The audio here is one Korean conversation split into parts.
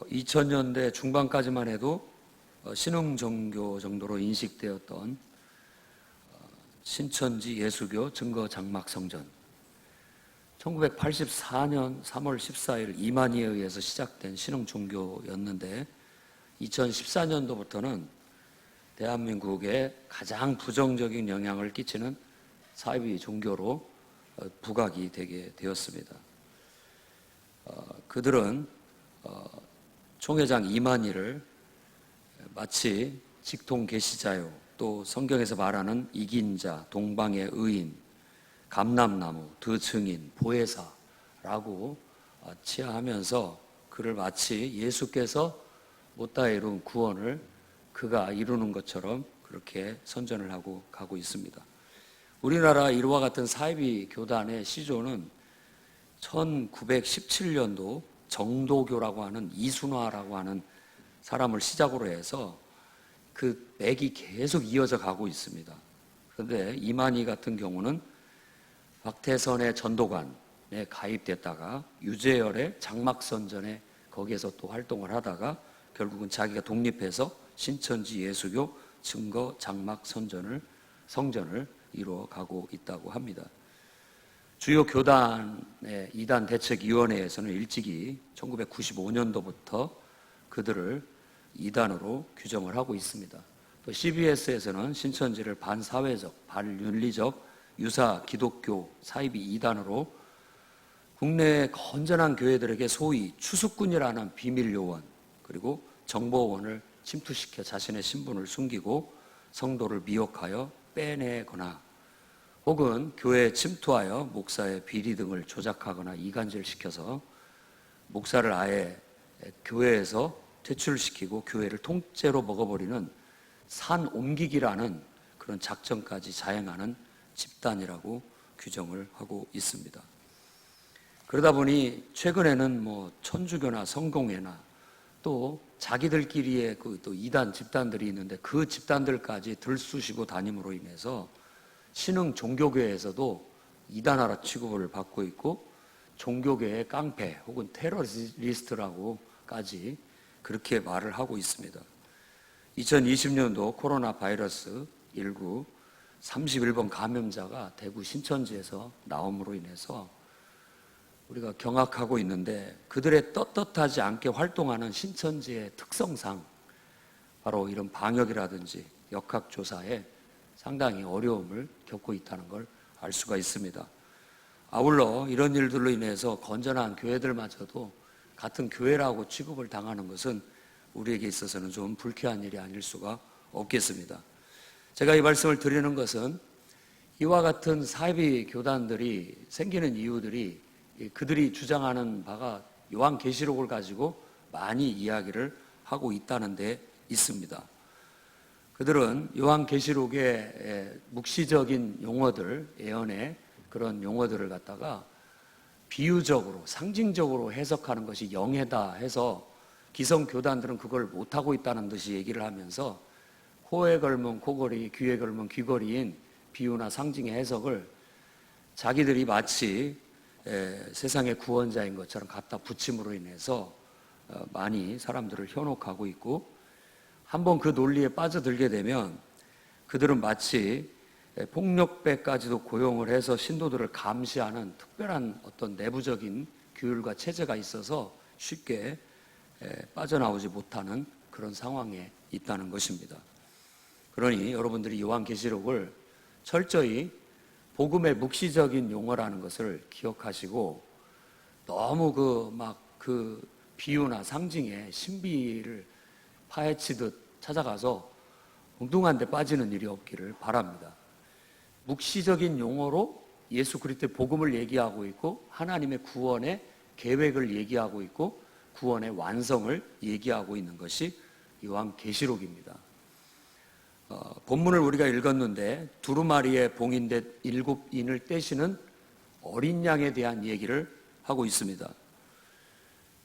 2000년대 중반까지만 해도 신흥 종교 정도로 인식되었던 신천지 예수교 증거 장막 성전, 1984년 3월 14일 이만희에 의해서 시작된 신흥 종교였는데 2014년도부터는 대한민국에 가장 부정적인 영향을 끼치는 사이비 종교로 부각이 되게 되었습니다. 그들은 총회장 이만희를 마치 직통 계시자요, 또 성경에서 말하는 이긴 자, 동방의 의인, 감람나무, 드증인, 보혜사라고 치하하면서 그를 마치 예수께서 못다 이룬 구원을 그가 이루는 것처럼 그렇게 선전을 하고 가고 있습니다. 우리나라 이와 같은 사이비 교단의 시조는 1917년도 정도교라고 하는 이순화라고 하는 사람을 시작으로 해서 그 맥이 계속 이어져 가고 있습니다. 그런데 이만희 같은 경우는 박태선의 전도관에 가입됐다가 유재열의 장막선전에 거기에서 또 활동을 하다가 결국은 자기가 독립해서 신천지 예수교 증거 장막선전을 성전을 이루어가고 있다고 합니다. 주요 교단의 이단 대책위원회에서는 일찍이 1995년도부터 그들을 이단으로 규정을 하고 있습니다. 또 CBS에서는 신천지를 반사회적, 반윤리적 유사 기독교 사이비 이단으로 국내의 건전한 교회들에게 소위 추수꾼이라는 비밀 요원 그리고 정보원을 침투시켜 자신의 신분을 숨기고 성도를 미혹하여 빼내거나 혹은 교회에 침투하여 목사의 비리 등을 조작하거나 이간질시켜서 목사를 아예 교회에서 퇴출시키고 교회를 통째로 먹어버리는 산 옮기기라는 그런 작전까지 자행하는 집단이라고 규정을 하고 있습니다. 그러다 보니 최근에는 천주교나 성공회나 또 자기들끼리의 또 이단 집단들이 있는데 그 집단들까지 들쑤시고 다님으로 인해서 신흥 종교계에서도 이단화라 취급을 받고 있고 종교계의 깡패 혹은 테러리스트라고까지 그렇게 말을 하고 있습니다. 2020년도 코로나 바이러스 19 31번 감염자가 대구 신천지에서 나옴으로 인해서 우리가 경악하고 있는데 그들의 떳떳하지 않게 활동하는 신천지의 특성상 바로 이런 방역이라든지 역학조사에 상당히 어려움을 겪고 있다는 걸 알 수가 있습니다. 아울러 이런 일들로 인해서 건전한 교회들마저도 같은 교회라고 취급을 당하는 것은 우리에게 있어서는 좀 불쾌한 일이 아닐 수가 없겠습니다. 제가 이 말씀을 드리는 것은 이와 같은 사이비 교단들이 생기는 이유들이 그들이 주장하는 바가 요한계시록을 가지고 많이 이야기를 하고 있다는 데 있습니다. 그들은 요한계시록의 묵시적인 용어들, 예언의 그런 용어들을 갖다가 비유적으로, 상징적으로 해석하는 것이 영해다 해서 기성교단들은 그걸 못하고 있다는 듯이 얘기를 하면서 코에 걸면 코걸이, 귀에 걸면 귀걸이인 비유나 상징의 해석을 자기들이 마치 세상의 구원자인 것처럼 갖다 붙임으로 인해서 많이 사람들을 현혹하고 있고 한번 그 논리에 빠져들게 되면 그들은 마치 폭력배까지도 고용을 해서 신도들을 감시하는 특별한 어떤 내부적인 규율과 체제가 있어서 쉽게 빠져나오지 못하는 그런 상황에 있다는 것입니다. 그러니 여러분들이 요한계시록을 철저히 복음의 묵시적인 용어라는 것을 기억하시고 너무 그 비유나 상징의 신비를 파헤치듯 찾아가서 엉뚱한 데 빠지는 일이 없기를 바랍니다. 묵시적인 용어로 예수 그리스도의 복음을 얘기하고 있고 하나님의 구원의 계획을 얘기하고 있고 구원의 완성을 얘기하고 있는 것이 요한계시록입니다. 본문을 우리가 읽었는데 두루마리에 봉인된 7인을 떼시는 어린 양에 대한 얘기를 하고 있습니다.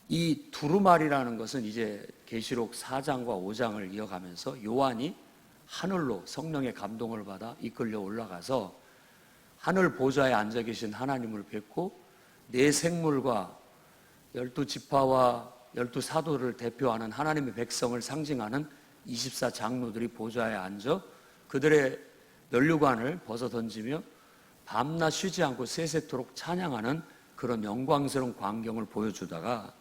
이 두루마리라는 것은 이제 계시록 4장과 5장을 이어가면서 요한이 하늘로 성령의 감동을 받아 이끌려 올라가서 하늘 보좌에 앉아 계신 하나님을 뵙고 네 생물과 12지파와 12 사도를 대표하는 하나님의 백성을 상징하는 24 장로들이 보좌에 앉아 그들의 면류관을 벗어 던지며 밤낮 쉬지 않고 세세토록 찬양하는 그런 영광스러운 광경을 보여주다가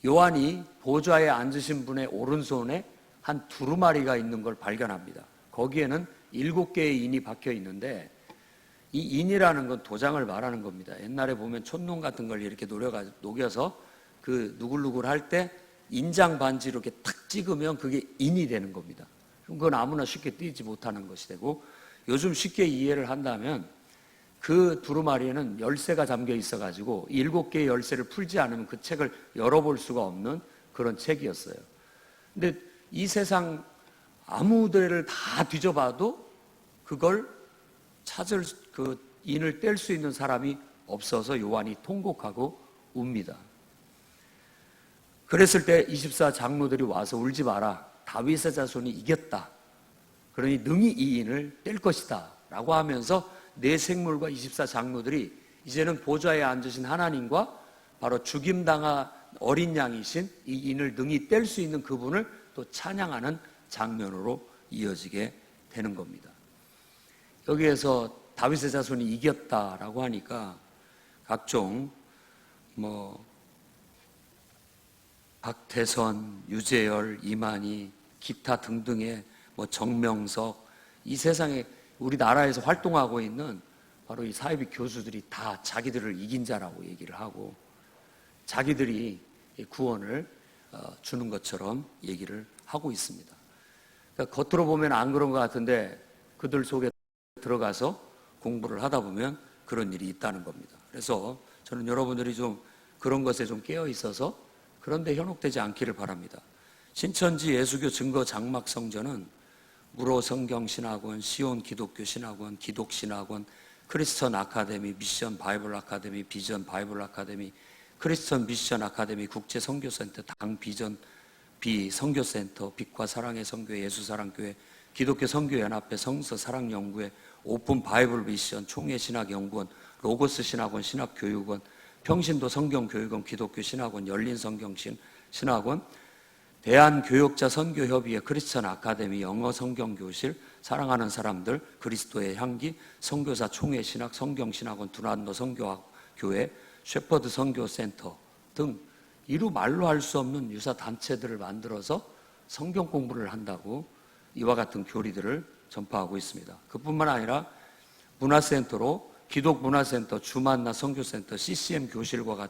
요한이 보좌에 앉으신 분의 오른손에 한 두루마리가 있는 걸 발견합니다. 거기에는 7개의 인이 박혀 있는데 이 인이라는 건 도장을 말하는 겁니다. 옛날에 보면 촛농 같은 걸 이렇게 녹여서 그 누글누글 할 때 인장 반지로 이렇게 탁 찍으면 그게 인이 되는 겁니다. 그럼 그건 아무나 쉽게 띄지 못하는 것이 되고 요즘 쉽게 이해를 한다면 그 두루마리에는 열쇠가 잠겨 있어가지고 7개의 열쇠를 풀지 않으면 그 책을 열어볼 수가 없는 그런 책이었어요. 근데 이 세상 아무 데를 다 뒤져봐도 그걸 찾을 그 인을 뗄 수 있는 사람이 없어서 요한이 통곡하고 웁니다. 그랬을 때 24 장로들이 와서 울지 마라. 다윗의 자손이 이겼다. 그러니 능히 이 인을 뗄 것이다. 라고 하면서 네 생물과 24 장로들이 이제는 보좌에 앉으신 하나님과 바로 죽임당한 어린 양이신 이 인을 능히 뗄 수 있는 그분을 또 찬양하는 장면으로 이어지게 되는 겁니다. 여기에서 다윗의 자손이 이겼다라고 하니까 각종 박태선, 유재열, 이만희, 기타 등등의 정명석, 이 세상에 우리나라에서 활동하고 있는 바로 이 사이비 교수들이 다 자기들을 이긴 자라고 얘기를 하고 자기들이 구원을 주는 것처럼 얘기를 하고 있습니다. 그러니까 겉으로 보면 안 그런 것 같은데 그들 속에 들어가서 공부를 하다 보면 그런 일이 있다는 겁니다. 그래서 저는 여러분들이 좀 그런 것에 좀 깨어 있어서 그런데 현혹되지 않기를 바랍니다. 신천지 예수교 증거 장막 성전은 무로 성경신학원, 시온 기독교 신학원, 기독신학원, 크리스천 아카데미, 미션 바이블 아카데미, 비전 바이블 아카데미, 크리스천 미션 아카데미, 국제 선교센터, 당 비전 비 선교센터, 빛과 사랑의 선교회, 예수사랑교회, 기독교 선교연합회, 성서 사랑연구회, 오픈 바이블 미션, 총회 신학연구원, 로고스 신학원, 신학교육원, 평신도 성경교육원, 기독교 신학원, 열린 성경신 신학원, 대한교역자 선교협의회, 크리스천 아카데미, 영어 성경교실, 사랑하는 사람들, 그리스도의 향기, 선교사 총회 신학, 성경신학원, 두란노 선교교회, 셰퍼드 선교센터 등 이루 말로 할 수 없는 유사 단체들을 만들어서 성경 공부를 한다고 이와 같은 교리들을 전파하고 있습니다. 그뿐만 아니라 문화센터로 기독문화센터, 주만나 선교센터, CCM 교실과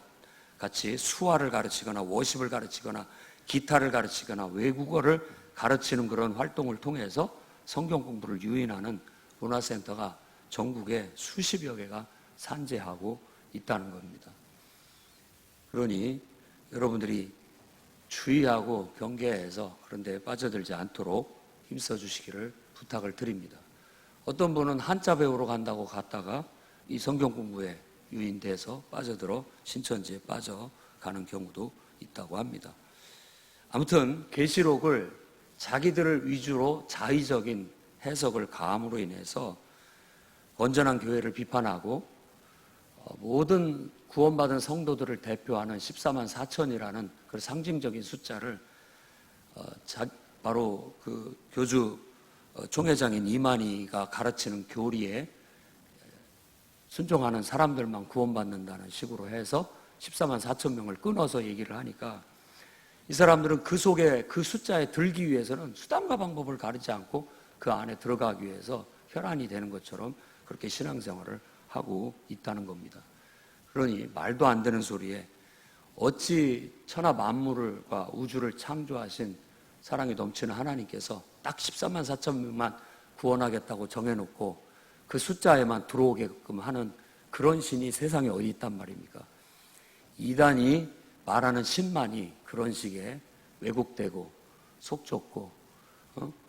같이 수화를 가르치거나 워십을 가르치거나 기타를 가르치거나 외국어를 가르치는 그런 활동을 통해서 성경 공부를 유인하는 문화센터가 전국에 수십여 개가 산재하고 있다는 겁니다. 그러니 여러분들이 주의하고 경계해서 그런 데 빠져들지 않도록 힘써 주시기를 부탁을 드립니다. 어떤 분은 한자 배우러 간다고 갔다가 이 성경 공부에 유인돼서 빠져들어 신천지에 빠져가는 경우도 있다고 합니다. 아무튼 계시록을 자기들을 위주로 자의적인 해석을 가함으로 인해서 건전한 교회를 비판하고 모든 구원받은 성도들을 대표하는 14만 4천이라는 그 상징적인 숫자를 바로 그 교주 총회장인 이만희가 가르치는 교리에 순종하는 사람들만 구원받는다는 식으로 해서 14만 4천 명을 끊어서 얘기를 하니까 이 사람들은 그 속에 그 숫자에 들기 위해서는 수단과 방법을 가리지 않고 그 안에 들어가기 위해서 혈안이 되는 것처럼 그렇게 신앙생활을 하고 있다는 겁니다. 그러니 말도 안 되는 소리에 어찌 천하 만물과 우주를 창조하신 사랑이 넘치는 하나님께서 딱 14만 4천 명만 구원하겠다고 정해놓고 그 숫자에만 들어오게끔 하는 그런 신이 세상에 어디 있단 말입니까? 이단이 말하는 신만이 그런 식의 왜곡되고 속좁고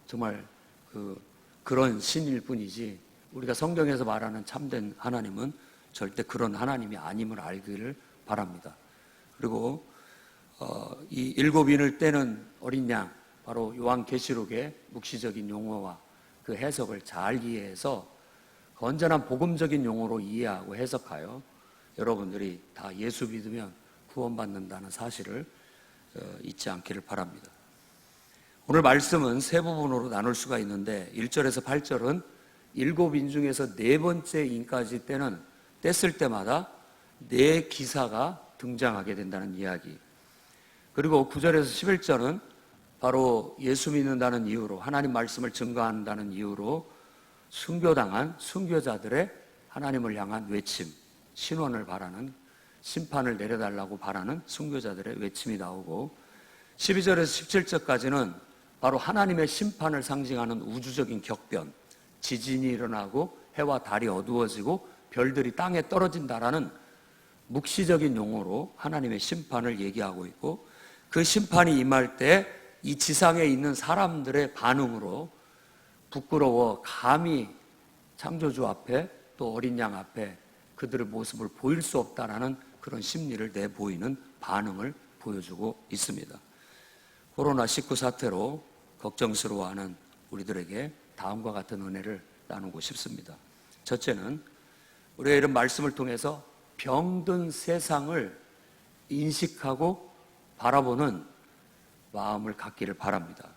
정말 그런 신일 뿐이지 우리가 성경에서 말하는 참된 하나님은 절대 그런 하나님이 아님을 알기를 바랍니다. 그리고 이 7인을 떼는 어린 양, 바로 요한계시록의 묵시적인 용어와 그 해석을 잘 이해해서 건전한 복음적인 용어로 이해하고 해석하여 여러분들이 다 예수 믿으면 구원받는다는 사실을 잊지 않기를 바랍니다. 오늘 말씀은 세 부분으로 나눌 수가 있는데 1절에서 8절은 7인 중에서 네 번째 인까지 뗐을 때마다 네 기사가 등장하게 된다는 이야기. 그리고 9절에서 11절은 바로 예수 믿는다는 이유로, 하나님 말씀을 증거한다는 이유로 순교당한 순교자들의 하나님을 향한 외침, 신원을 바라는, 심판을 내려달라고 바라는 순교자들의 외침이 나오고, 12절에서 17절까지는 바로 하나님의 심판을 상징하는 우주적인 격변, 지진이 일어나고 해와 달이 어두워지고 별들이 땅에 떨어진다라는 묵시적인 용어로 하나님의 심판을 얘기하고 있고, 그 심판이 임할 때 이 지상에 있는 사람들의 반응으로 부끄러워 감히 창조주 앞에 또 어린 양 앞에 그들의 모습을 보일 수 없다라는 그런 심리를 내보이는 반응을 보여주고 있습니다. 코로나19 사태로 걱정스러워하는 우리들에게 다음과 같은 은혜를 나누고 싶습니다. 첫째는 우리가 이런 말씀을 통해서 병든 세상을 인식하고 바라보는 마음을 갖기를 바랍니다.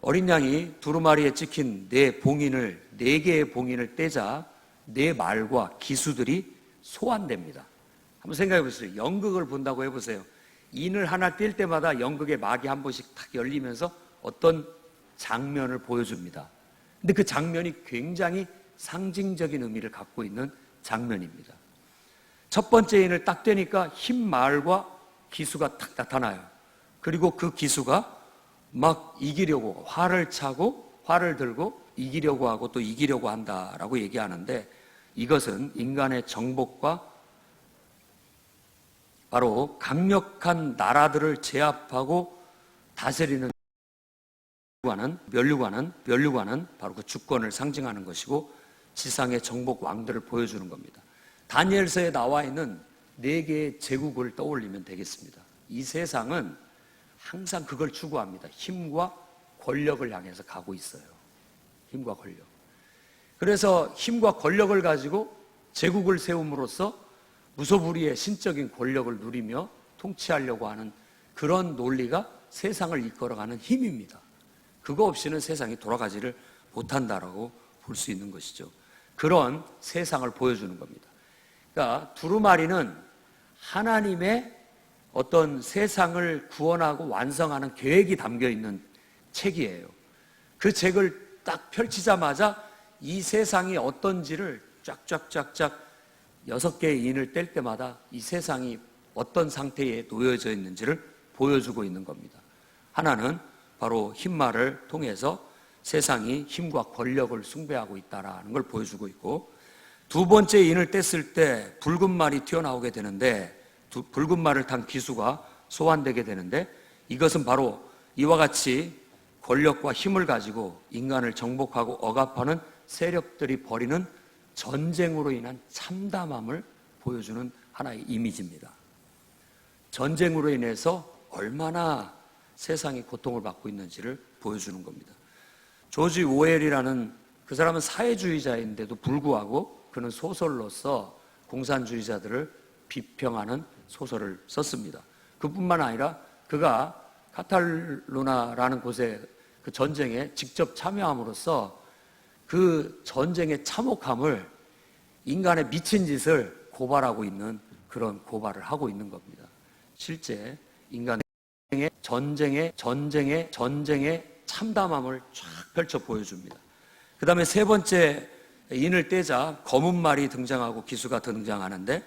어린 양이 두루마리에 찍힌 네 개의 봉인을 떼자 네 말과 기수들이 소환됩니다. 한번 생각해 보세요. 연극을 본다고 해보세요. 인을 하나 뗄 때마다 연극의 막이 한 번씩 탁 열리면서 어떤 장면을 보여줍니다. 근데 그 장면이 굉장히 상징적인 의미를 갖고 있는 장면입니다. 첫 번째 인을 딱 떼니까 흰 말과 기수가 탁 나타나요. 그리고 그 기수가 막 이기려고 활을 차고 활을 들고 이기려고 하고 또 이기려고 한다라고 얘기하는데, 이것은 인간의 정복과 바로 강력한 나라들을 제압하고 다스리는 멸류관은 바로 그 주권을 상징하는 것이고 지상의 정복 왕들을 보여주는 겁니다. 다니엘서에 나와 있는 네 개의 제국을 떠올리면 되겠습니다. 이 세상은 항상 그걸 추구합니다. 힘과 권력을 향해서 가고 있어요. 힘과 권력. 그래서 힘과 권력을 가지고 제국을 세움으로써 무소불위의 신적인 권력을 누리며 통치하려고 하는 그런 논리가 세상을 이끌어가는 힘입니다. 그거 없이는 세상이 돌아가지를 못한다라고 볼 수 있는 것이죠. 그런 세상을 보여주는 겁니다. 그러니까 두루마리는 하나님의 어떤 세상을 구원하고 완성하는 계획이 담겨 있는 책이에요. 그 책을 딱 펼치자마자 이 세상이 어떤지를 쫙쫙쫙쫙 6개의 인을 뗄 때마다 이 세상이 어떤 상태에 놓여져 있는지를 보여주고 있는 겁니다. 하나는 바로 흰말을 통해서 세상이 힘과 권력을 숭배하고 있다는 걸 보여주고 있고, 두 번째 인을 뗐을 때 붉은 말이 튀어나오게 되는데, 붉은 말을 탄 기수가 소환되게 되는데, 이것은 바로 이와 같이 권력과 힘을 가지고 인간을 정복하고 억압하는 세력들이 벌이는 전쟁으로 인한 참담함을 보여주는 하나의 이미지입니다. 전쟁으로 인해서 얼마나 세상이 고통을 받고 있는지를 보여주는 겁니다. 조지 오웰이라는 그 사람은 사회주의자인데도 불구하고 그는 소설로서 공산주의자들을 비평하는 소설을 썼습니다. 그뿐만 아니라 그가 카탈루나라는 곳에 그 전쟁에 직접 참여함으로써 그 전쟁의 참혹함을, 인간의 미친 짓을 고발하고 있는 그런 고발을 하고 있는 겁니다. 실제 인간의 전쟁의 참담함을 쫙 펼쳐 보여줍니다. 그 다음에 세 번째 인을 떼자 검은 말이 등장하고 기수가 등장하는데,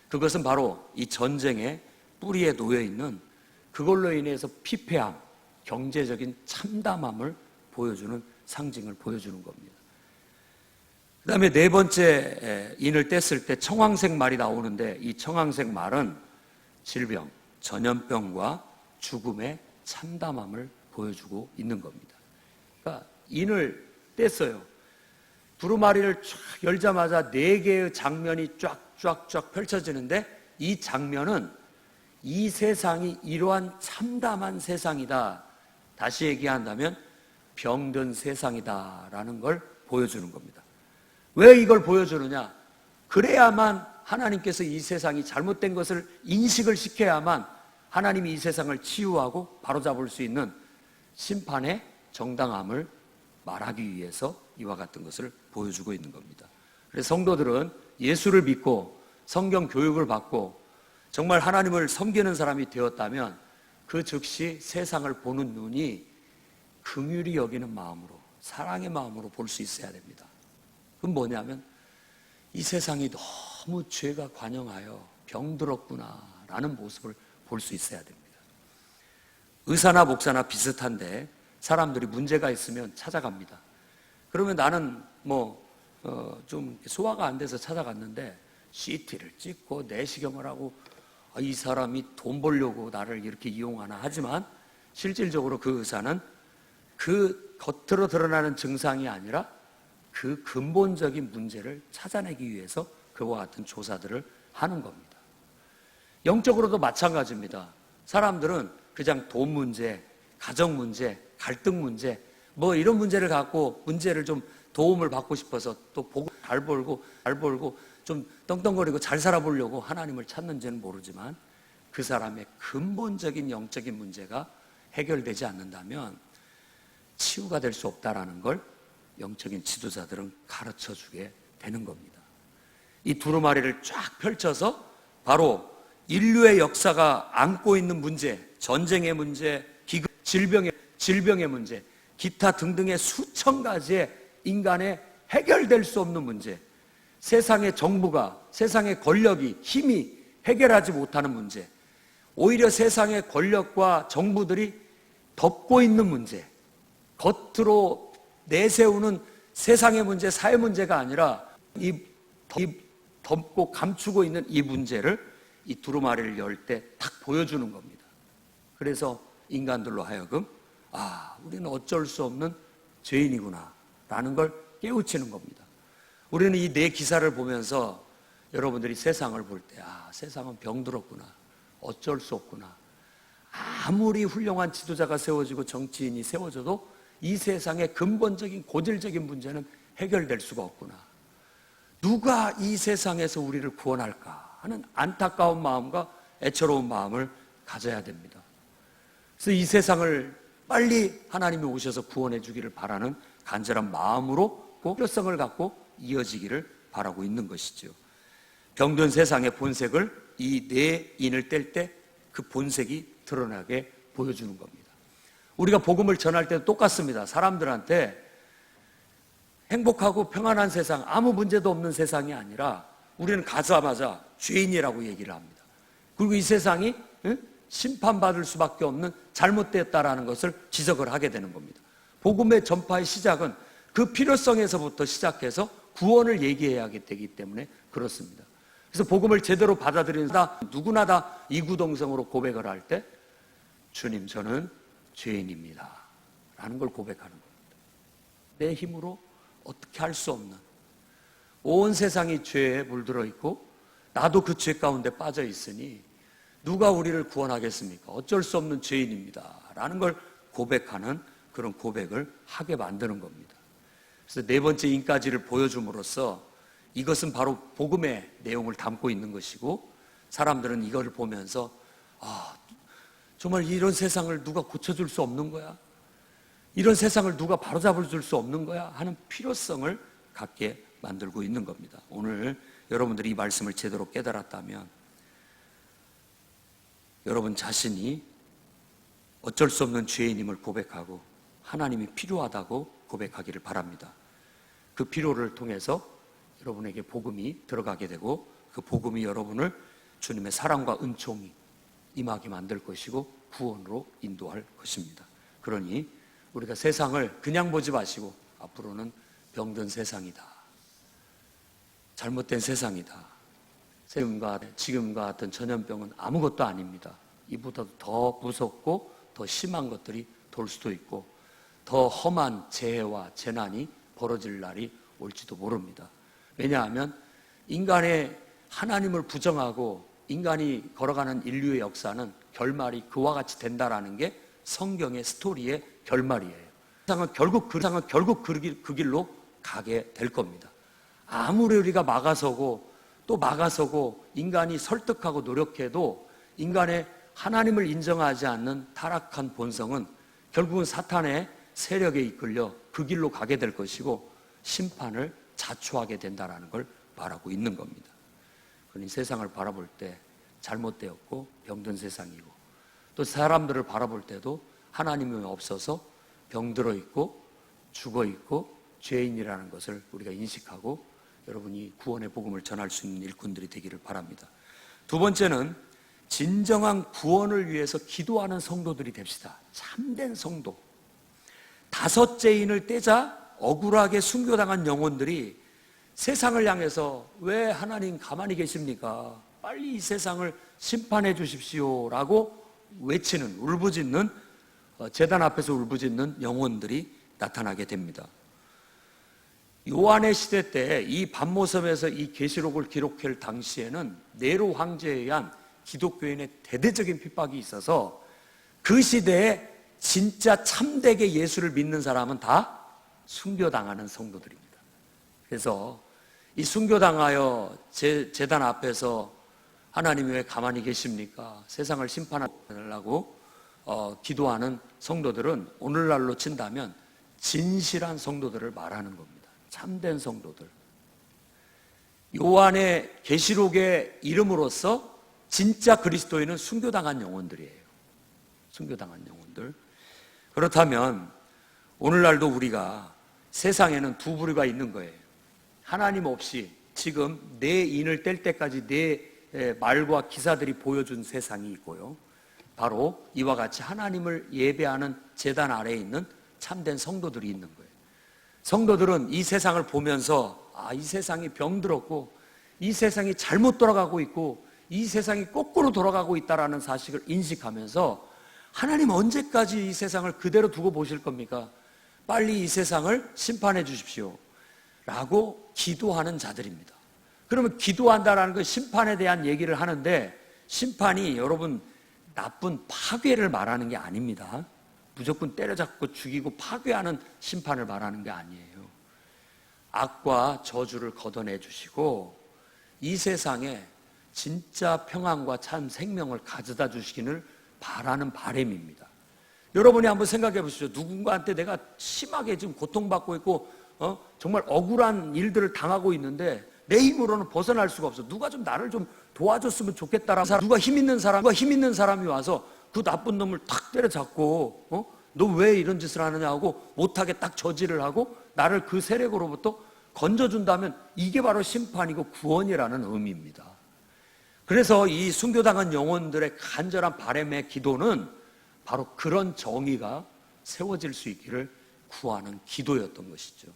그것은 바로 이 전쟁의 뿌리에 놓여 있는 그걸로 인해서 피폐함, 경제적인 참담함을 보여주는 상징을 보여주는 겁니다. 그 다음에 네 번째 인을 뗐을 때 청황색 말이 나오는데, 이 청황색 말은 질병, 전염병과 죽음의 참담함을 보여주고 있는 겁니다. 그러니까 인을 뗐어요. 두루마리를 쫙 열자마자 네 개의 장면이 쫙쫙쫙 펼쳐지는데, 이 장면은 이 세상이 이러한 참담한 세상이다, 다시 얘기한다면 병든 세상이다라는 걸 보여주는 겁니다. 왜 이걸 보여주느냐? 그래야만 하나님께서 이 세상이 잘못된 것을 인식을 시켜야만 하나님이 이 세상을 치유하고 바로잡을 수 있는 심판의 정당함을 말하기 위해서 이와 같은 것을 보여주고 있는 겁니다. 그래서 성도들은 예수를 믿고 성경 교육을 받고 정말 하나님을 섬기는 사람이 되었다면 그 즉시 세상을 보는 눈이 긍휼히 여기는 마음으로, 사랑의 마음으로 볼 수 있어야 됩니다. 그건 뭐냐면 이 세상이 너무 죄가 관영하여 병들었구나 라는 모습을 볼 수 있어야 됩니다. 의사나 목사나 비슷한데 사람들이 문제가 있으면 찾아갑니다. 그러면 나는 좀 소화가 안 돼서 찾아갔는데 CT를 찍고 내시경을 하고 이 사람이 돈 벌려고 나를 이렇게 이용하나 하지만 실질적으로 그 의사는 그 겉으로 드러나는 증상이 아니라 그 근본적인 문제를 찾아내기 위해서 그와 같은 조사들을 하는 겁니다. 영적으로도 마찬가지입니다. 사람들은 그냥 돈 문제, 가정 문제, 갈등 문제 이런 문제를 갖고 문제를 좀 도움을 받고 싶어서 또 보고 잘 벌고 좀 떵떵거리고 잘 살아보려고 하나님을 찾는지는 모르지만 그 사람의 근본적인 영적인 문제가 해결되지 않는다면 치유가 될 수 없다라는 걸 영적인 지도자들은 가르쳐 주게 되는 겁니다. 이 두루마리를 쫙 펼쳐서 바로 인류의 역사가 안고 있는 문제, 전쟁의 문제, 기근, 질병의 문제, 기타 등등의 수천 가지의 인간의 해결될 수 없는 문제, 세상의 정부가, 세상의 권력이, 힘이 해결하지 못하는 문제, 오히려 세상의 권력과 정부들이 덮고 있는 문제, 겉으로 내세우는 세상의 문제, 사회 문제가 아니라 이 덮고 감추고 있는 이 문제를 이 두루마리를 열 때 딱 보여주는 겁니다. 그래서 인간들로 하여금 우리는 어쩔 수 없는 죄인이구나 라는 걸 깨우치는 겁니다. 우리는 이 네 기사를 보면서 여러분들이 세상을 볼 때 세상은 병들었구나, 어쩔 수 없구나, 아무리 훌륭한 지도자가 세워지고 정치인이 세워져도 이 세상의 근본적인 고질적인 문제는 해결될 수가 없구나, 누가 이 세상에서 우리를 구원할까 하는 안타까운 마음과 애처로운 마음을 가져야 됩니다. 그래서 이 세상을 빨리 하나님이 오셔서 구원해 주기를 바라는 간절한 마음으로 필요성을 갖고 이어지기를 바라고 있는 것이죠. 병든 세상의 본색을 이 네 인을 뗄 때 그 본색이 드러나게 보여주는 겁니다. 우리가 복음을 전할 때도 똑같습니다. 사람들한테 행복하고 평안한 세상, 아무 문제도 없는 세상이 아니라 우리는 가자마자 죄인이라고 얘기를 합니다. 그리고 이 세상이 심판받을 수밖에 없는 잘못되었다라는 것을 지적을 하게 되는 겁니다. 복음의 전파의 시작은 그 필요성에서부터 시작해서 구원을 얘기해야 되기 때문에 그렇습니다. 그래서 복음을 제대로 받아들이는 누구나 다 이구동성으로 고백을 할 때 주님, 저는 죄인입니다 라는 걸 고백하는 겁니다. 내 힘으로 어떻게 할 수 없는, 온 세상이 죄에 물들어 있고 나도 그 죄 가운데 빠져 있으니 누가 우리를 구원하겠습니까? 어쩔 수 없는 죄인입니다 라는 걸 고백하는 그런 고백을 하게 만드는 겁니다. 그래서 네 번째 인까지를 보여줌으로써 이것은 바로 복음의 내용을 담고 있는 것이고, 사람들은 이걸 보면서 정말 이런 세상을 누가 고쳐줄 수 없는 거야? 이런 세상을 누가 바로잡을 수 없는 거야? 하는 필요성을 갖게 만들고 있는 겁니다. 오늘 여러분들이 이 말씀을 제대로 깨달았다면 여러분 자신이 어쩔 수 없는 죄인임을 고백하고 하나님이 필요하다고 고백하기를 바랍니다. 그 필요를 통해서 여러분에게 복음이 들어가게 되고 그 복음이 여러분을 주님의 사랑과 은총이 임하게 만들 것이고 구원으로 인도할 것입니다. 그러니 우리가 세상을 그냥 보지 마시고 앞으로는 병든 세상이다, 잘못된 세상이다, 지금과 같은 전염병은 아무것도 아닙니다. 이보다도 더 무섭고 더 심한 것들이 돌 수도 있고 더 험한 재해와 재난이 벌어질 날이 올지도 모릅니다. 왜냐하면 인간의 하나님을 부정하고 인간이 걸어가는 인류의 역사는 결말이 그와 같이 된다라는 게 성경의 스토리의 결말이에요. 세상은 결국 그 길로 가게 될 겁니다. 아무리 우리가 막아서고 또 막아서고 인간이 설득하고 노력해도 인간의 하나님을 인정하지 않는 타락한 본성은 결국은 사탄의 세력에 이끌려 그 길로 가게 될 것이고 심판을 자초하게 된다는 걸 말하고 있는 겁니다. 그러니 세상을 바라볼 때 잘못되었고 병든 세상이고, 또 사람들을 바라볼 때도 하나님이 없어서 병들어 있고 죽어 있고 죄인이라는 것을 우리가 인식하고 여러분이 구원의 복음을 전할 수 있는 일꾼들이 되기를 바랍니다. 두 번째는 진정한 구원을 위해서 기도하는 성도들이 됩시다. 참된 성도. 다섯째인을 떼자 억울하게 순교당한 영혼들이 세상을 향해서 왜 하나님 가만히 계십니까? 빨리 이 세상을 심판해 주십시오 라고 외치는, 울부짖는, 제단 앞에서 울부짖는 영혼들이 나타나게 됩니다. 요한의 시대 때 이 반모섬에서 이 계시록을 기록할 당시에는 네로 황제에 의한 기독교인의 대대적인 핍박이 있어서 그 시대에 진짜 참되게 예수를 믿는 사람은 다 순교당하는 성도들입니다. 그래서 이 순교당하여 제단 앞에서 하나님이 왜 가만히 계십니까? 세상을 심판하려고 기도하는 성도들은 오늘날로 친다면 진실한 성도들을 말하는 겁니다. 참된 성도들. 요한의 계시록의 이름으로써 진짜 그리스도인은 순교당한 영혼들이에요. 순교당한 영혼들. 그렇다면 오늘날도 우리가 세상에는 두 부류가 있는 거예요. 하나님 없이 지금 내 인을 뗄 때까지 내 말과 기사들이 보여준 세상이 있고요. 바로 이와 같이 하나님을 예배하는 제단 아래에 있는 참된 성도들이 있는 거예요. 성도들은 이 세상을 보면서 이 세상이 병들었고 이 세상이 잘못 돌아가고 있고 이 세상이 거꾸로 돌아가고 있다는 사실을 인식하면서 하나님 언제까지 이 세상을 그대로 두고 보실 겁니까? 빨리 이 세상을 심판해 주십시오 라고 기도하는 자들입니다. 그러면 기도한다는 건 심판에 대한 얘기를 하는데, 심판이 여러분 나쁜 파괴를 말하는 게 아닙니다. 무조건 때려잡고 죽이고 파괴하는 심판을 말하는 게 아니에요. 악과 저주를 걷어내 주시고 이 세상에 진짜 평안과 참 생명을 가져다 주시기를 바라는 바람입니다. 여러분이 한번 생각해 보시죠. 누군가한테 내가 심하게 지금 고통받고 있고 정말 억울한 일들을 당하고 있는데 내 힘으로는 벗어날 수가 없어. 누가 좀 나를 좀 도와줬으면 좋겠다라고, 누가 힘 있는 사람이 와서 그 나쁜 놈을 탁 때려잡고 너 왜 이런 짓을 하느냐 하고 못하게 딱 저지를 하고 나를 그 세력으로부터 건져준다면 이게 바로 심판이고 구원이라는 의미입니다. 그래서 이 순교당한 영혼들의 간절한 바람의 기도는 바로 그런 정의가 세워질 수 있기를 구하는 기도였던 것이죠.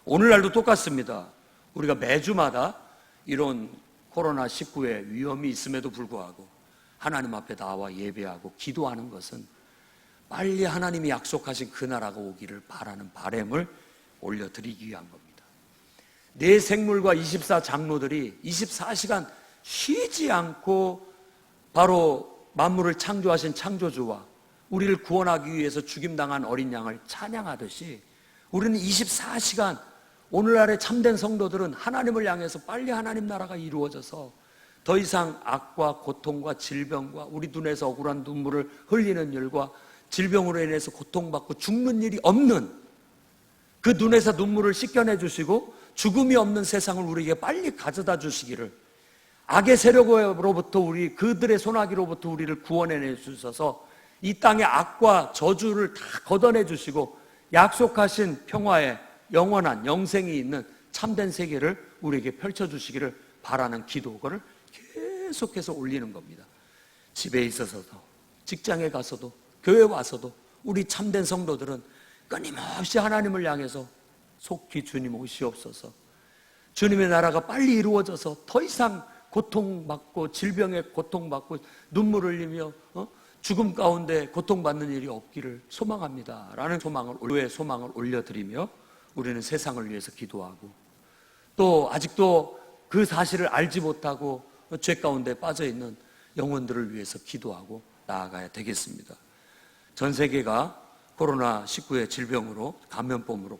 오늘날도 똑같습니다. 우리가 매주마다 이런 코로나19의 위험이 있음에도 불구하고 하나님 앞에 나와 예배하고 기도하는 것은 빨리 하나님이 약속하신 그 나라가 오기를 바라는 바람을 올려드리기 위한 겁니다. 네 생물과 24장로들이 24시간 쉬지 않고 바로 만물을 창조하신 창조주와 우리를 구원하기 위해서 죽임당한 어린 양을 찬양하듯이 우리는 24시간 오늘날의 참된 성도들은 하나님을 향해서 빨리 하나님 나라가 이루어져서 더 이상 악과 고통과 질병과 우리 눈에서 억울한 눈물을 흘리는 일과 질병으로 인해서 고통받고 죽는 일이 없는, 그 눈에서 눈물을 씻겨내 주시고 죽음이 없는 세상을 우리에게 빨리 가져다 주시기를, 악의 세력으로부터 그들의 손아귀로부터 우리를 구원해 주셔서 이 땅의 악과 저주를 다 걷어내 주시고 약속하신 평화의 영원한 영생이 있는 참된 세계를 우리에게 펼쳐주시기를 바라는 기도를 계속해서 올리는 겁니다. 집에 있어서도 직장에 가서도 교회 와서도 우리 참된 성도들은 끊임없이 하나님을 향해서 속히 주님 오시옵소서, 주님의 나라가 빨리 이루어져서 더 이상 고통받고 질병에 고통받고 눈물 흘리며 죽음 가운데 고통받는 일이 없기를 소망합니다 라는 소망을 올려드리며 우리는 세상을 위해서 기도하고, 또 아직도 그 사실을 알지 못하고 죄 가운데 빠져있는 영혼들을 위해서 기도하고 나아가야 되겠습니다. 전 세계가 코로나19의 질병으로, 감염병으로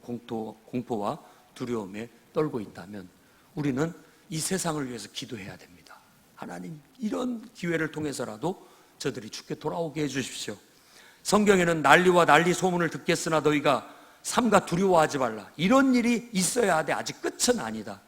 공포와 두려움에 떨고 있다면 우리는 이 세상을 위해서 기도해야 됩니다. 하나님, 이런 기회를 통해서라도 저들이 주께 돌아오게 해주십시오. 성경에는 난리와 난리 소문을 듣겠으나 너희가 삼가 두려워하지 말라, 이런 일이 있어야 하되 아직 끝은 아니다.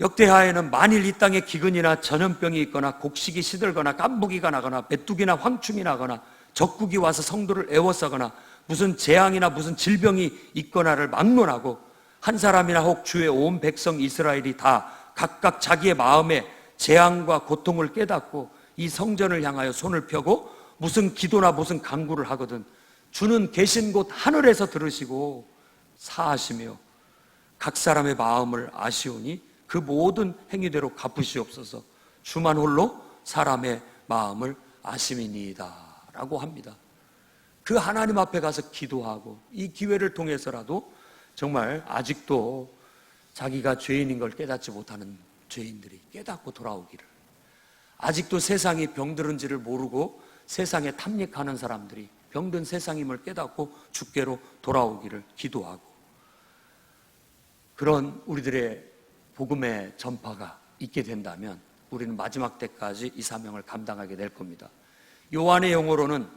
역대하에는 만일 이 땅에 기근이나 전염병이 있거나 곡식이 시들거나 깐부기가 나거나 메뚜기나 황충이 나거나 적국이 와서 성도를 애워싸거나 무슨 재앙이나 무슨 질병이 있거나를 막론하고 한 사람이나 혹 주의 온 백성 이스라엘이 다 각각 자기의 마음에 재앙과 고통을 깨닫고 이 성전을 향하여 손을 펴고 무슨 기도나 무슨 간구를 하거든 주는 계신 곳 하늘에서 들으시고 사하시며 각 사람의 마음을 아시오니 그 모든 행위대로 갚으시옵소서. 주만 홀로 사람의 마음을 아심이니이다 라고 합니다. 그 하나님 앞에 가서 기도하고 이 기회를 통해서라도 정말 아직도 자기가 죄인인 걸 깨닫지 못하는 죄인들이 깨닫고 돌아오기를, 아직도 세상이 병들은지를 모르고 세상에 탐닉하는 사람들이 병든 세상임을 깨닫고 주께로 돌아오기를 기도하고, 그런 우리들의 복음의 전파가 있게 된다면 우리는 마지막 때까지 이 사명을 감당하게 될 겁니다. 요한의 용어로는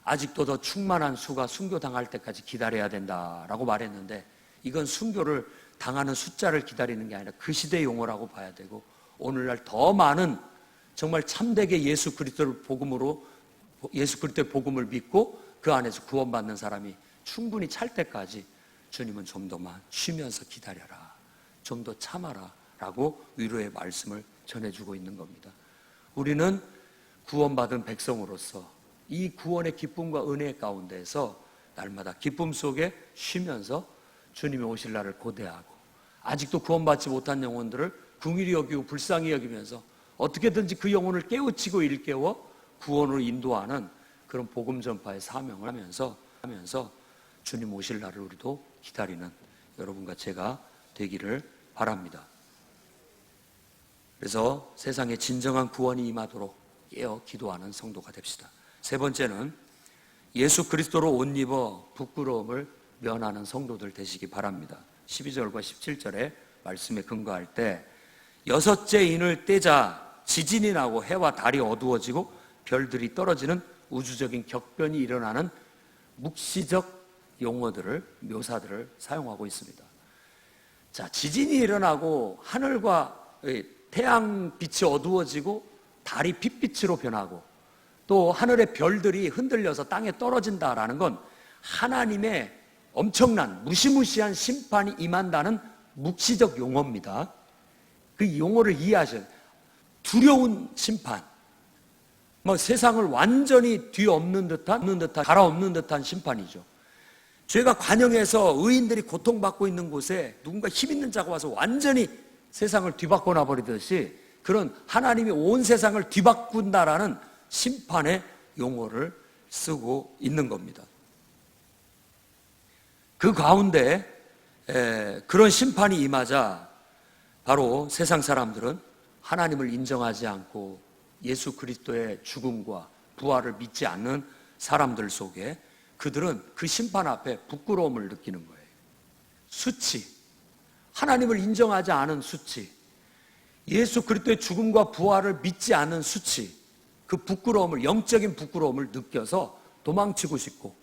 아직도 더 충만한 수가 순교당할 때까지 기다려야 된다라고 말했는데, 이건 순교를 당하는 숫자를 기다리는 게 아니라 그 시대의 용어라고 봐야 되고, 오늘날 더 많은 정말 참되게 예수 그리스도의 복음을 믿고 그 안에서 구원받는 사람이 충분히 찰 때까지 주님은 좀 더만 쉬면서 기다려라, 좀 더 참아라 라고 위로의 말씀을 전해주고 있는 겁니다. 우리는 구원받은 백성으로서 이 구원의 기쁨과 은혜 가운데에서 날마다 기쁨 속에 쉬면서 주님이 오실 날을 고대하고, 아직도 구원받지 못한 영혼들을 긍휼히 여기고 불쌍히 여기면서 어떻게든지 그 영혼을 깨우치고 일깨워 구원으로 인도하는 그런 복음 전파의 사명을 하면서 주님 오실 날을 우리도 기다리는 여러분과 제가 되기를 바랍니다. 그래서 세상에 진정한 구원이 임하도록 깨어 기도하는 성도가 됩시다. 세 번째는 예수 그리스도로 옷 입어 부끄러움을 면하는 성도들 되시기 바랍니다. 12절과 17절의 말씀에 근거할 때, 여섯째 인을 떼자 지진이 나고 해와 달이 어두워지고 별들이 떨어지는 우주적인 격변이 일어나는 묵시적 용어들을, 묘사들을 사용하고 있습니다. 자, 지진이 일어나고 하늘과 태양빛이 어두워지고 달이 핏빛으로 변하고 또 하늘의 별들이 흔들려서 땅에 떨어진다라는 건 하나님의 엄청난 무시무시한 심판이 임한다는 묵시적 용어입니다. 그 용어를 이해하셔야 돼요. 두려운 심판, 세상을 완전히 뒤엎는 듯한 갈아엎는 듯한 심판이죠. 죄가 관영해서 의인들이 고통받고 있는 곳에 누군가 힘 있는 자가 와서 완전히 세상을 뒤바꿔 놔버리듯이 그런 하나님이 온 세상을 뒤바꾼다라는 심판의 용어를 쓰고 있는 겁니다. 그 가운데 그런 심판이 임하자 바로 세상 사람들은 하나님을 인정하지 않고 예수 그리스도의 죽음과 부활을 믿지 않는 사람들 속에 그들은 그 심판 앞에 부끄러움을 느끼는 거예요. 수치, 하나님을 인정하지 않은 수치, 예수 그리스도의 죽음과 부활을 믿지 않는 수치, 그 부끄러움을, 영적인 부끄러움을 느껴서 도망치고 싶고,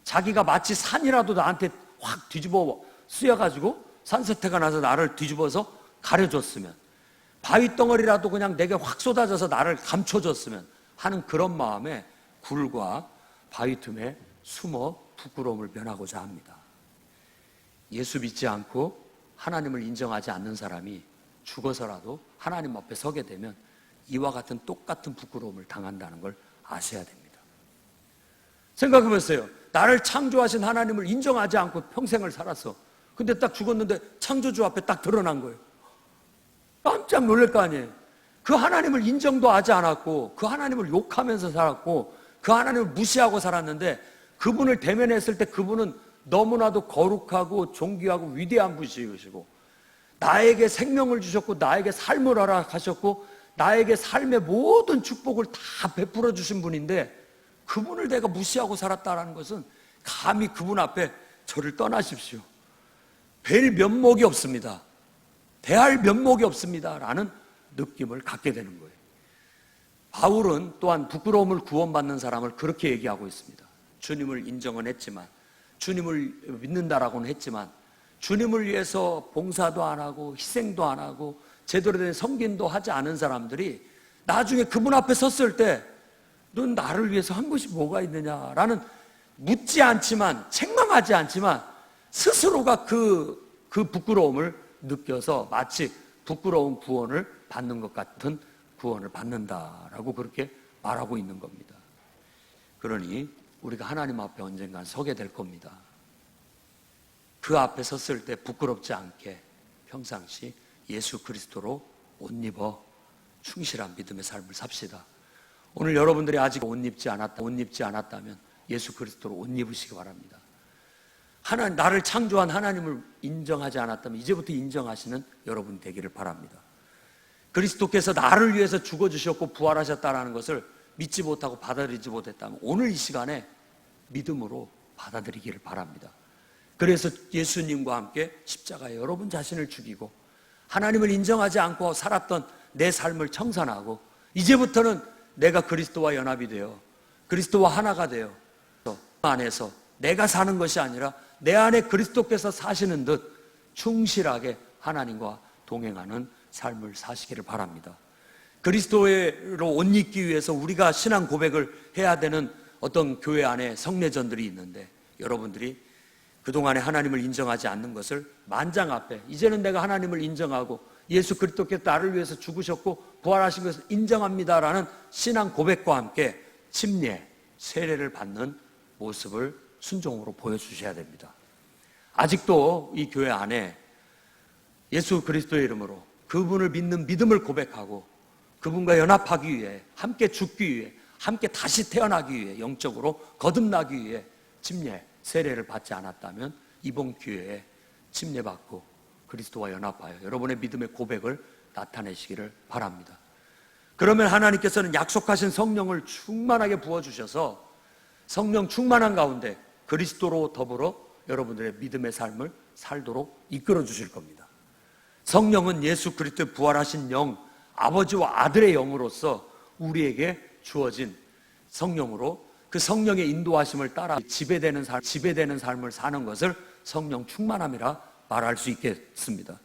자기가 마치 산이라도 나한테 확 뒤집어 쓰여가지고 산사태가 나서 나를 뒤집어서 가려줬으면, 바위 덩어리라도 그냥 내게 확 쏟아져서 나를 감춰줬으면 하는 그런 마음에 굴과 바위 틈에 숨어 부끄러움을 면하고자 합니다. 예수 믿지 않고 하나님을 인정하지 않는 사람이 죽어서라도 하나님 앞에 서게 되면 이와 같은 똑같은 부끄러움을 당한다는 걸 아셔야 됩니다. 생각해보세요. 나를 창조하신 하나님을 인정하지 않고 평생을 살았어. 근데 딱 죽었는데 창조주 앞에 딱 드러난 거예요. 깜짝 놀랄 거 아니에요. 그 하나님을 인정도 하지 않았고 그 하나님을 욕하면서 살았고 그 하나님을 무시하고 살았는데, 그분을 대면했을 때 그분은 너무나도 거룩하고 존귀하고 위대한 분이시고 나에게 생명을 주셨고 나에게 삶을 허락하셨고 나에게 삶의 모든 축복을 다 베풀어 주신 분인데, 그분을 내가 무시하고 살았다는 것은 감히 그분 앞에 저를 떠나십시오, 뵐 면목이 없습니다, 대할 면목이 없습니다 라는 느낌을 갖게 되는 거예요. 바울은 또한 부끄러움을 구원받는 사람을 그렇게 얘기하고 있습니다. 주님을 인정은 했지만, 주님을 믿는다라고는 했지만, 주님을 위해서 봉사도 안 하고 희생도 안 하고 제대로 된 섬김도 하지 않은 사람들이 나중에 그분 앞에 섰을 때 넌 나를 위해서 한 것이 뭐가 있느냐라는, 묻지 않지만, 책망하지 않지만 스스로가 그 부끄러움을 느껴서 마치 부끄러운 구원을 받는 것 같은 구원을 받는다라고 그렇게 말하고 있는 겁니다. 그러니 우리가 하나님 앞에 언젠간 서게 될 겁니다. 그 앞에 섰을 때 부끄럽지 않게 평상시 예수 그리스도로 옷 입어 충실한 믿음의 삶을 삽시다. 오늘 여러분들이 아직 옷 입지 않았다면 예수 그리스도로 옷 입으시기 바랍니다. 나를 창조한 하나님을 인정하지 않았다면 이제부터 인정하시는 여러분 되기를 바랍니다. 그리스도께서 나를 위해서 죽어주셨고 부활하셨다는 것을 믿지 못하고 받아들이지 못했다면 오늘 이 시간에 믿음으로 받아들이기를 바랍니다. 그래서 예수님과 함께 십자가에 여러분 자신을 죽이고 하나님을 인정하지 않고 살았던 내 삶을 청산하고 이제부터는 내가 그리스도와 연합이 되어 그리스도와 하나가 되어 안에서 내가 사는 것이 아니라 내 안에 그리스도께서 사시는 듯 충실하게 하나님과 동행하는 삶을 사시기를 바랍니다. 그리스도로 옷 입기 위해서 우리가 신앙 고백을 해야 되는 어떤 교회 안에 성례전들이 있는데 여러분들이 그동안에 하나님을 인정하지 않는 것을 만장 앞에 이제는 내가 하나님을 인정하고 예수 그리스도께서 나를 위해서 죽으셨고 부활하신 것을 인정합니다라는 신앙 고백과 함께 침례, 세례를 받는 모습을 순종으로 보여주셔야 됩니다. 아직도 이 교회 안에 예수 그리스도의 이름으로 그분을 믿는 믿음을 고백하고 그분과 연합하기 위해 함께 죽기 위해 함께 다시 태어나기 위해 영적으로 거듭나기 위해 침례, 세례를 받지 않았다면 이번 기회에 침례받고 그리스도와 연합하여 여러분의 믿음의 고백을 나타내시기를 바랍니다. 그러면 하나님께서는 약속하신 성령을 충만하게 부어주셔서 성령 충만한 가운데 그리스도로 더불어 여러분들의 믿음의 삶을 살도록 이끌어 주실 겁니다. 성령은 예수 그리스도의 부활하신 영, 아버지와 아들의 영으로서 우리에게 주어진 성령으로 그 성령의 인도하심을 따라 지배되는 삶을 사는 것을 성령 충만함이라 말할 수 있겠습니다.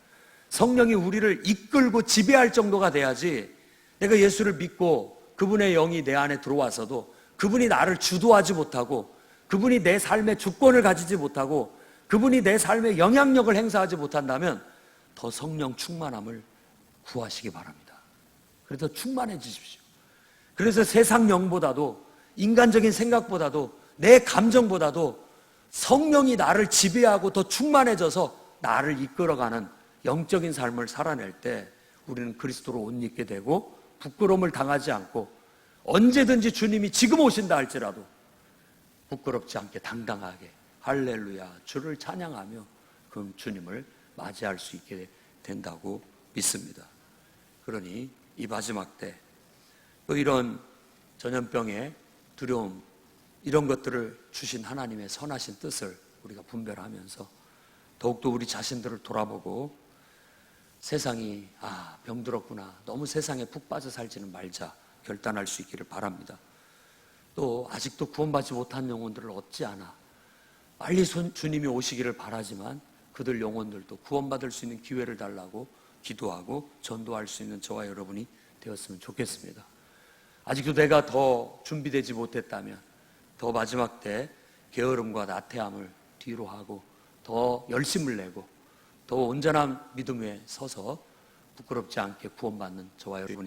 성령이 우리를 이끌고 지배할 정도가 돼야지 내가 예수를 믿고 그분의 영이 내 안에 들어와서도 그분이 나를 주도하지 못하고 그분이 내 삶의 주권을 가지지 못하고 그분이 내 삶에 영향력을 행사하지 못한다면 더 성령 충만함을 구하시기 바랍니다. 그래서 충만해지십시오. 그래서 세상 영보다도 인간적인 생각보다도 내 감정보다도 성령이 나를 지배하고 더 충만해져서 나를 이끌어가는 영적인 삶을 살아낼 때 우리는 그리스도로 옷 입게 되고 부끄러움을 당하지 않고 언제든지 주님이 지금 오신다 할지라도 부끄럽지 않게 당당하게 할렐루야 주를 찬양하며 그 주님을 맞이할 수 있게 된다고 믿습니다. 그러니 이 마지막 때 또 이런 전염병의 두려움 이런 것들을 주신 하나님의 선하신 뜻을 우리가 분별하면서 더욱더 우리 자신들을 돌아보고 세상이 병들었구나 너무 세상에 푹 빠져 살지는 말자 결단할 수 있기를 바랍니다. 또 아직도 구원받지 못한 영혼들을 얻지 않아 빨리 주님이 오시기를 바라지만 그들 영혼들도 구원받을 수 있는 기회를 달라고 기도하고 전도할 수 있는 저와 여러분이 되었으면 좋겠습니다. 아직도 내가 더 준비되지 못했다면 더 마지막 때 게으름과 나태함을 뒤로 하고 더 열심을 내고 더 온전한 믿음 위에 서서 부끄럽지 않게 구원받는 저와 여러분이